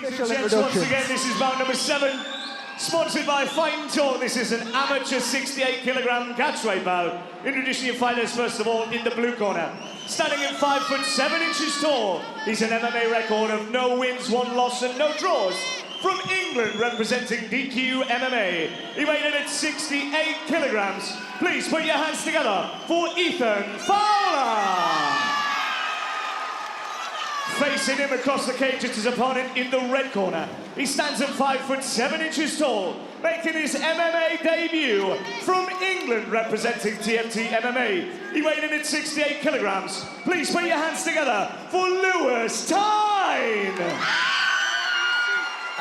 official Once introduction. again, this is bout number 7, sponsored by Thyne. This is an amateur 68kg catchweight bout. Introducing your fighters first of all in the blue corner. Standing at 5'7" tall, he's an MMA record of no wins, 1 loss and no draws. From England, representing DQ MMA, he weighed in at 68 kilograms. Please put your hands together for Thyne Fowler. Facing him across the cage, it's his opponent in the red corner. He stands at 5'7" tall, making his MMA debut. From England, representing TFT MMA, he weighed in at 68 kilograms. Please put your hands together for Thyne.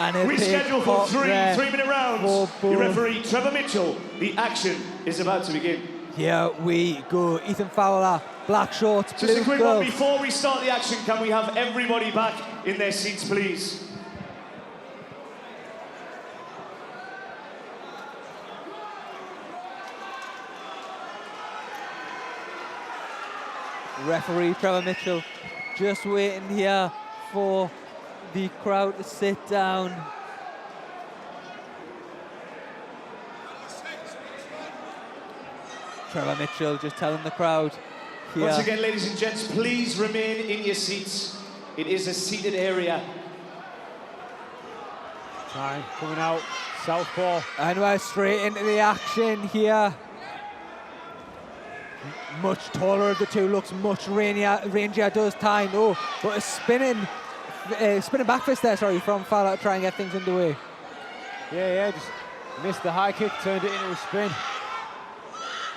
And we schedule for 3-minute rounds. Your referee, Trevor Mitchell. The action is about to begin. Here we go. Thyne Fowler, black shorts, blue Just a quick gloves. one before we start the action. Can we have everybody back in their seats, please? Referee Trevor Mitchell just waiting here for the crowd to sit down. Trevor Mitchell just telling the crowd here. Once again, ladies and gents, please remain in your seats. It is a seated area. Thyne coming out, southpaw. And we're straight into the action here. Much taller of the two, looks much rangier does Thyne. Oh, but a spinning back fist there, sorry, from Fowler to try and get things underway. Yeah, just missed the high kick, turned it into a spin.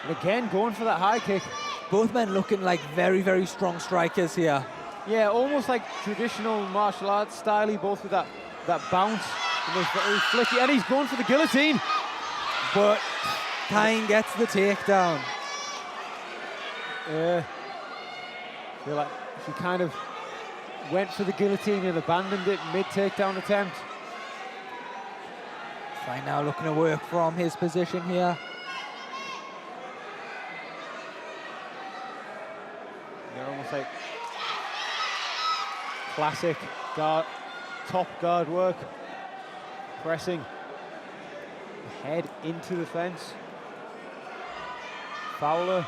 And again, going for that high kick. Both men looking like very, very strong strikers here. Yeah, almost like traditional martial arts style, both with that bounce. And those very flicky, and he's going for the guillotine. But Thyne gets the takedown. Yeah. Feel like she kind of went for the guillotine and abandoned it mid-takedown attempt. Thyne now looking to work from his position here. They're almost like classic guard, top guard work. Pressing the head into the fence. Fowler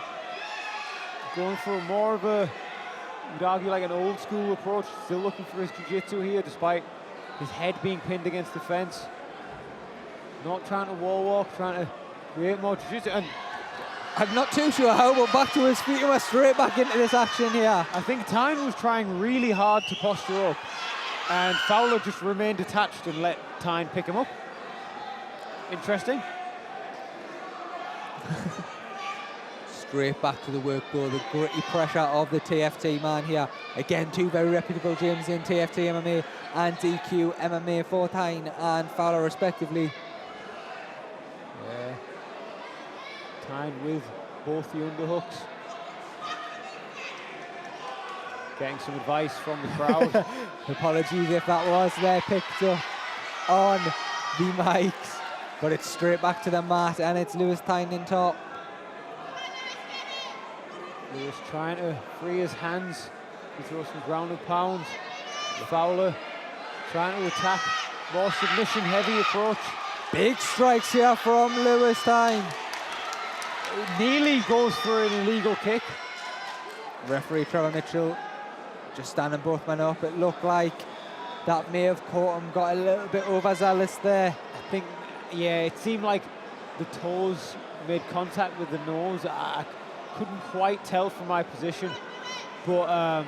going for more of a, you'd argue, like an old school approach. Still looking for his jiu-jitsu here, despite his head being pinned against the fence. Not trying to wall walk, trying to create more jiu-jitsu. And I'm not too sure how, but back to his feet and we're straight back into this action here. I think Thyne was trying really hard to posture up, and Fowler just remained attached and let Thyne pick him up. Interesting. Straight back to the work though, the gritty pressure of the TFT man here. Again, two very reputable gyms in TFT MMA and DQ MMA for Thyne and Fowler respectively. Yeah. Thyne with both the underhooks. Getting some advice from the crowd. Apologies if that was there picked up on the mics. But it's straight back to the mat and it's Lewis Thyne in top. Lewis trying to free his hands to throw some ground and pound. Fowler trying to attack, more submission heavy approach. Big strikes here from Lewis Thyne. Nearly goes for an illegal kick. Referee Trevor Mitchell just standing both men up. It looked like that may have caught him, got a little bit overzealous there. I think, yeah, it seemed like the toes made contact with the nose. I couldn't quite tell from my position, but a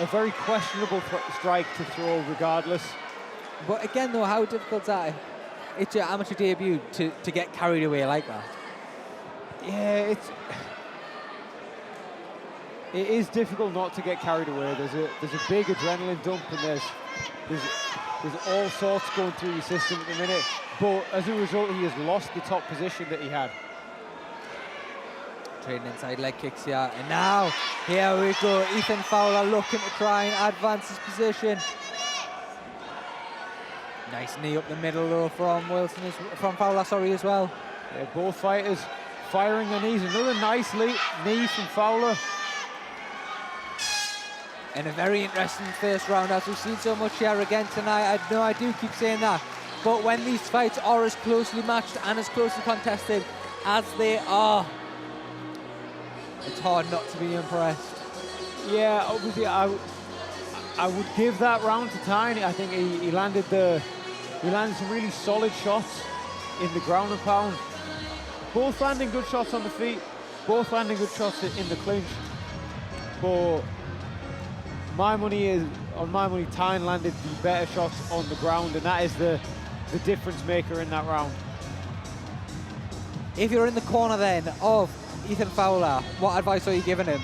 very questionable strike to throw regardless. But again though, how difficult is that? It's your amateur debut to get carried away like that. Yeah, it is difficult not to get carried away. There's a big adrenaline dump, and there's all sorts going through your system at the minute. But as a result, he has lost the top position that he had. Trading inside leg kicks here, and now here we go. Thyne Fowler looking to try and advance his position. Nice knee up the middle though from Fowler, sorry, as well. Yeah, both fighters firing their knees. Another nice knee from Fowler. And a very interesting first round, as we've seen so much here again tonight. I know I do keep saying that, but when these fights are as closely matched and as closely contested as they are, it's hard not to be impressed. Yeah, obviously I would give that round to Thyne. I think he landed some really solid shots in the ground and pound. Both landing good shots on the feet, both landing good shots in the clinch. But my money, Thyne landed the better shots on the ground, and that is the difference maker in that round. If you're in the corner then of Ethan Fowler, what advice are you giving him?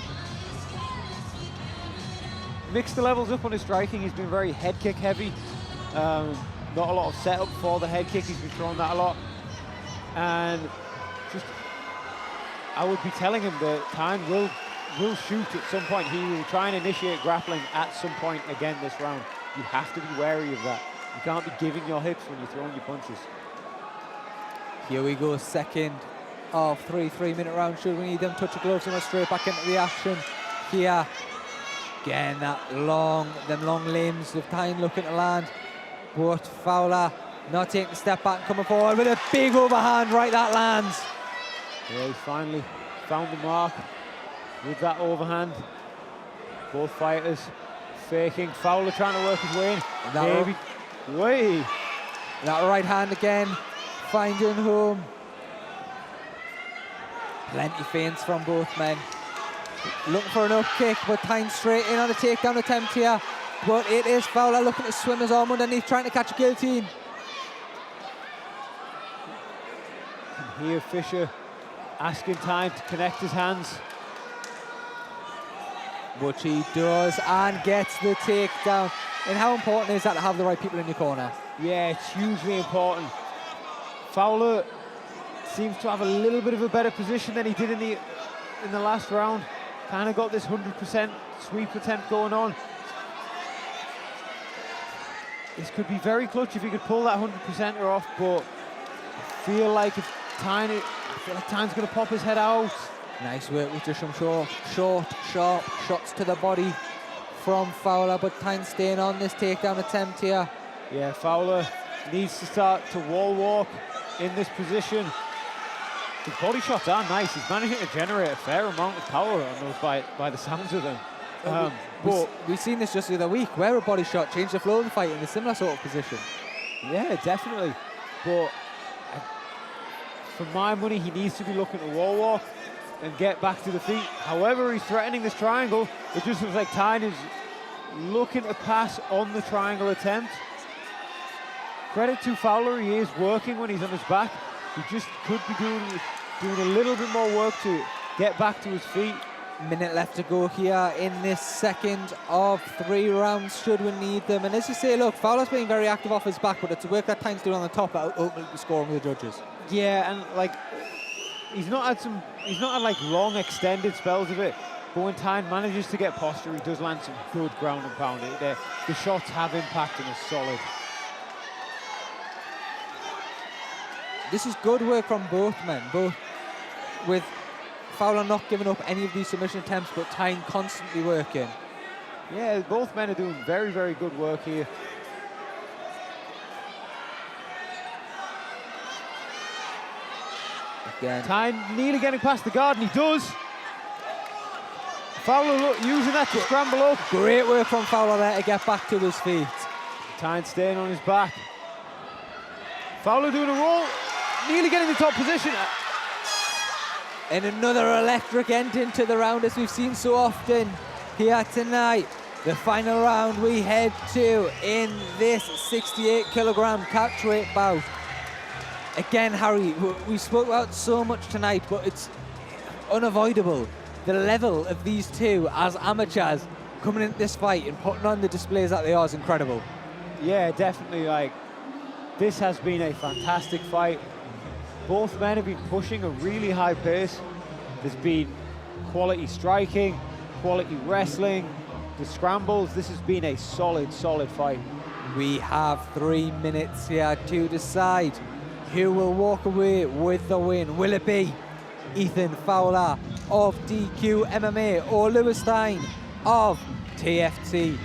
Mix the levels up on his striking. He's been very head kick heavy. Not a lot of setup for the head kick. He's been throwing that a lot. And just, I would be telling him that Thyne will shoot at some point. He will try and initiate grappling at some point again this round. You have to be wary of that. You can't be giving your hips when you're throwing your punches. Here we go, second of 3 3-minute rounds. Should we need them? Touch of gloves and go straight back into the action here. Again, them long limbs of Thyne looking to land. But Fowler not taking a step back and coming forward with a big overhand right that lands. Yeah, he's finally found the mark with that overhand. Both fighters faking. Fowler trying to work his way in. That right hand again, finding home. Plenty feints from both men. Looking for an up kick, but Thyne straight in on a takedown attempt here. But it is Fowler looking to swim his arm underneath, trying to catch a guillotine. And here Fisher asking Thyne to connect his hands. Which he does, and gets the takedown. And how important is that to have the right people in your corner? Yeah, it's hugely important. Fowler seems to have a little bit of a better position than he did in the last round. Kind of got this 100% sweep attempt going on. This could be very clutch if he could pull that 100%er off, but I feel like Thyne's going to pop his head out. Nice work with just some short, sharp shots to the body from Fowler, but Thyne staying on this takedown attempt here. Yeah, Fowler needs to start to wall walk in this position. His body shots are nice. He's managing to generate a fair amount of power on those by the sounds of them. But we've seen this just the other week, where a body shot changed the flow of the fight in a similar sort of position. Yeah, definitely. But for my money, he needs to be looking to wall walk and get back to the feet. However, he's threatening this triangle. It just looks like Thyne is looking to pass on the triangle attempt. Credit to Fowler, he is working when he's on his back. He just could be doing a little bit more work to get back to his feet. Minute left to go here in this second of 3 rounds, should we need them. And as you say, look, Fowler's being very active off his back, but it's the work that Thyne's doing on the top that will ultimately be scoring with the judges. Yeah, and like, he's not had like long extended spells of it, but when Thyne manages to get posture, he does land some good ground and pound. The shots have impact and are solid. This is good work from both men, both with Fowler not giving up any of these submission attempts, but Thyne constantly working. Yeah, both men are doing very, very good work here. Again. Thyne nearly getting past the guard, and he does. Fowler using that to scramble up. Great work from Fowler there to get back to his feet. Thyne staying on his back. Fowler doing a roll, nearly getting the top position. And another electric ending to the round, as we've seen so often here tonight. The final round we head to in this 68-kilogram catchweight bout. Again, Harry, we spoke about so much tonight, but it's unavoidable. The level of these two as amateurs coming into this fight and putting on the displays that they are is incredible. Yeah, definitely. Like, this has been a fantastic fight. Both men have been pushing a really high pace. There's been quality striking, quality wrestling, the scrambles. This has been a solid, solid fight. We have 3 minutes here to decide who will walk away with the win. Will it be Ethan Fowler of DQ MMA or Lewis Thyne of TFT.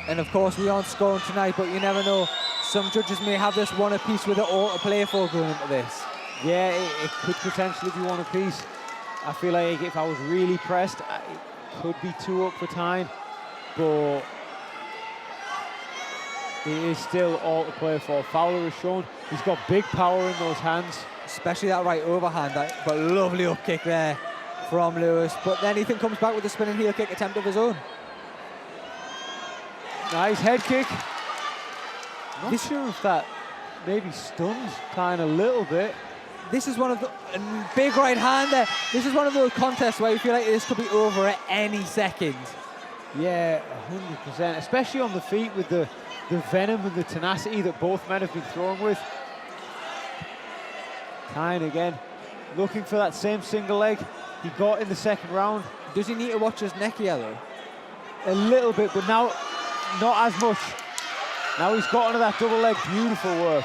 And of course, we aren't scoring tonight, but you never know. Some judges may have this one apiece with it all to play for going into this. Yeah, it could potentially be one apiece. I feel like if I was really pressed, it could be 2 up for Thyne, but it is still all to play for. Fowler has shown he's got big power in those hands. Especially that right overhand, but lovely up kick there from Lewis. But then Ethan comes back with a spinning heel kick attempt of his own. Nice head kick. Not sure if that maybe stuns Thyne a little bit. This is one of the big right hand there. This is one of those contests where you feel like this could be over at any second. Yeah, 100%, especially on the feet with the venom and the tenacity that both men have been thrown with. Thyne again, looking for that same single leg he got in the second round. Does he need to watch his neck here though? A little bit, but now not as much. Now he's got onto that double leg, beautiful work.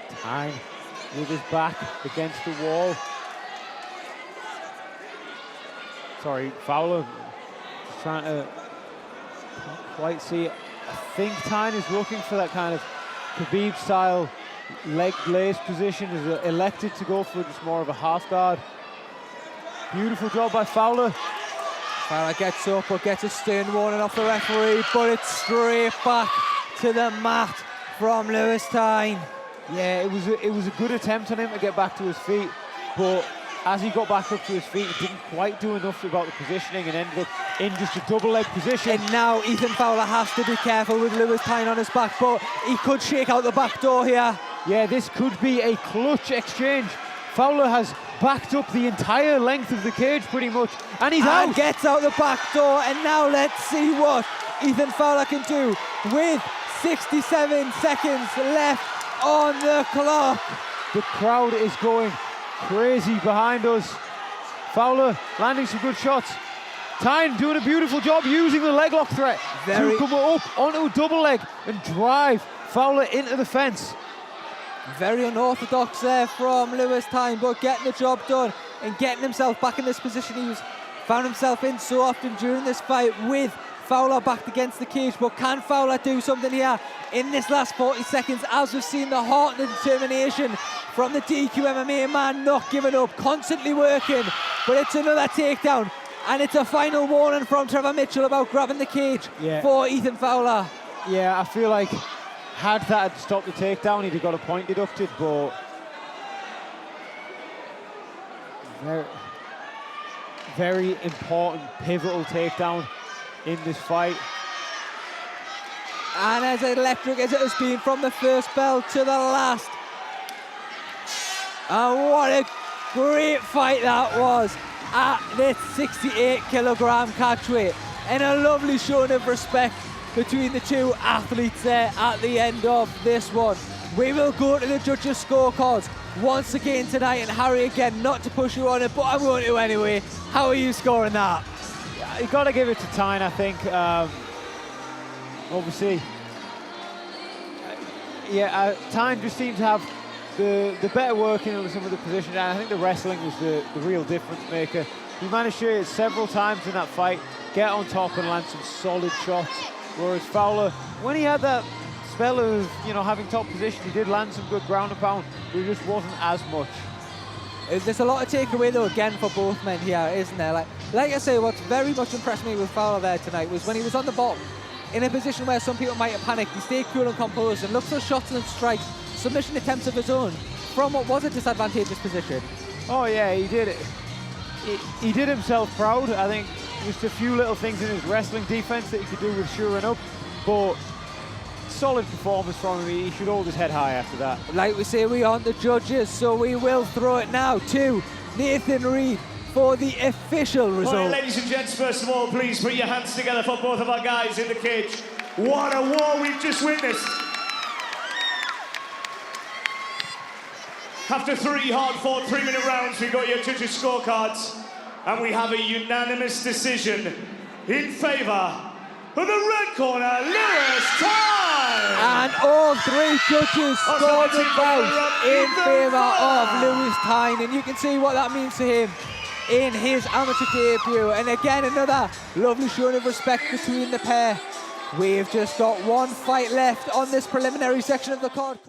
Thyne with his back against the wall. Sorry, Fowler just trying to not quite see it. I think Thyne is looking for that kind of Khabib-style leg glaze position. Is elected to go for just more of a half guard. Beautiful job by Fowler. Fowler gets up but gets a stern warning off the referee, but it's straight back to the mat from Lewis Thyne. Yeah, it was a good attempt on him to get back to his feet, but as he got back up to his feet, he didn't quite do enough about the positioning and ended up in just a double leg position. And now Ethan Fowler has to be careful with Lewis Thyne on his back, but he could shake out the back door here. Yeah, this could be a clutch exchange. Fowler has backed up the entire length of the cage pretty much, and he's out. Gets out the back door, and now let's see what Ethan Fowler can do with 67 seconds left on the clock. The crowd is going crazy behind us. Fowler landing some good shots. Thyne doing a beautiful job using the leg lock threat to come up onto a double leg and drive Fowler into the fence. Very unorthodox there from Lewis Thyne, but getting the job done and getting himself back in this position he found himself in so often during this fight, with Fowler backed against the cage. But can Fowler do something here in this last 40 seconds, as we've seen the heart and the determination from the DQ MMA man, not giving up, constantly working. But it's another takedown, and it's a final warning from Trevor Mitchell about grabbing the cage for Ethan Fowler. Yeah, I feel like had that stopped the takedown, he'd have got a point deducted, but very important, pivotal takedown in this fight. And as electric as it has been from the first bell to the last. And what a great fight that was at this 68 kilogram catch weight. And a lovely showing of respect between the two athletes there at the end of this one. We will go to the judges' scorecards once again tonight, and Harry, again, not to push you on it, but I'm going to anyway. How are you scoring that? You got to give it to Thyne, I think. Obviously, Thyne just seemed to have the better working on some of the positions, and I think the wrestling was the real difference maker. He managed to hit several times in that fight, get on top and land some solid shots. Whereas Fowler, when he had that spell of having top position, he did land some good ground and pound, but it just wasn't as much. There's a lot to take away though again for both men here, isn't there? Like I say, what's very much impressed me with Fowler there tonight was when he was on the bottom, in a position where some people might have panicked, he stayed cool and composed and looked for shots and strikes, submission attempts of his own from what was a disadvantageous position. Oh yeah, he did it. He did himself proud. I think just a few little things in his wrestling defense that he could do with shoring up, but solid performance from him. He should hold his head high after that. Like we say, we aren't the judges, so we will throw it now to Nathan Reed for the official result. Well, ladies and gents, first of all, please put your hands together for both of our guys in the cage. What a war we've just witnessed. After 3 hard-fought 3-minute rounds, we got your judges' scorecards, and we have a unanimous decision in favour of the red corner, Lewis Thyne. Thyne. And all three judges scored the bout in favour of Lewis Thyne, and you can see what that means to him in his amateur debut. And again, another lovely showing of respect between the pair. We've just got one fight left on this preliminary section of the card.